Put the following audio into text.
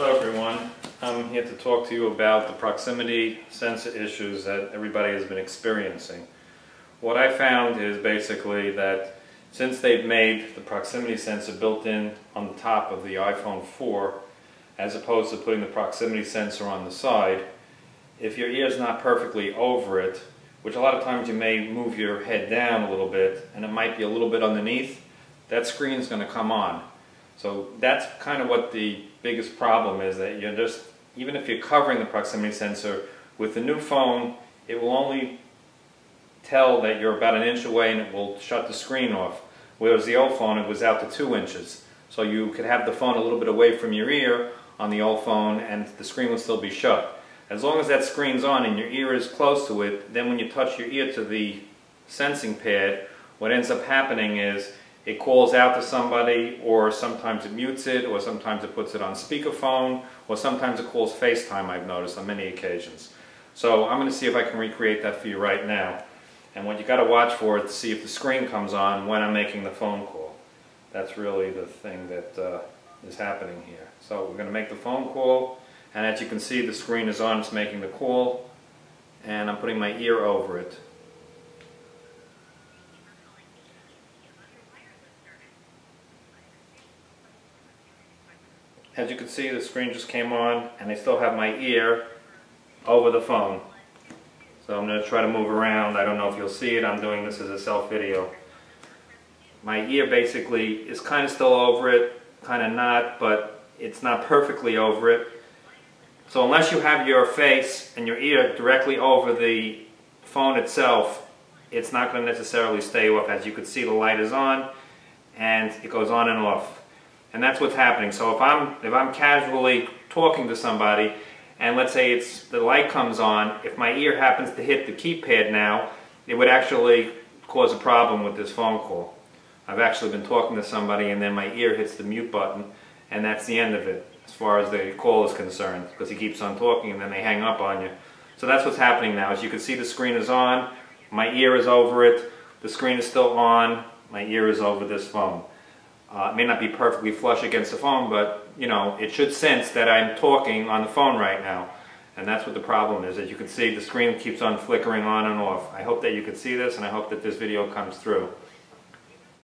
Hello everyone, I'm here to talk to you about the proximity sensor issues that everybody has been experiencing. What I found is basically that since they've made the proximity sensor built in on the top of the iPhone 4 as opposed to putting the proximity sensor on the side, if your ear is not perfectly over it, which a lot of times you may move your head down a little bit and it might be a little bit underneath, that screen is going to come on. So that's kind of what the biggest problem is, that you're just, even if you're covering the proximity sensor, with the new phone, it will only tell that you're about an inch away and it will shut the screen off. Whereas the old phone, it was out to 2 inches. So you could have the phone a little bit away from your ear on the old phone and the screen will still be shut. As long as that screen's on and your ear is close to it, then when you touch your ear to the sensing pad, what ends up happening is it calls out to somebody, or sometimes it mutes it, or sometimes it puts it on speakerphone, or sometimes it calls FaceTime, I've noticed on many occasions. So I'm going to see if I can recreate that for you right now. And what you got to watch for is to see if the screen comes on when I'm making the phone call. That's really the thing that is happening here. So we're going to make the phone call, and as you can see, the screen is on, it's making the call, and I'm putting my ear over it. As you can see, the screen just came on and I still have my ear over the phone. So I'm going to try to move around. I don't know if you'll see it. I'm doing this as a self video. My ear basically is kind of still over it, kind of not, but it's not perfectly over it. So unless you have your face and your ear directly over the phone itself, it's not going to necessarily stay off. As you can see, the light is on and it goes on and off. And that's what's happening. So if I'm casually talking to somebody, and let's say the light comes on, if my ear happens to hit the keypad now, it would actually cause a problem with this phone call. I've actually been talking to somebody and then my ear hits the mute button, and that's the end of it as far as the call is concerned, because he keeps on talking and then they hang up on you. So that's what's happening now. As you can see, the screen is on, my ear is over it, the screen is still on, my ear is over this phone. It may not be perfectly flush against the phone, but you know, it should sense that I'm talking on the phone right now. And that's what the problem is. As you can see, the screen keeps on flickering on and off. I hope that you can see this, and I hope that this video comes through.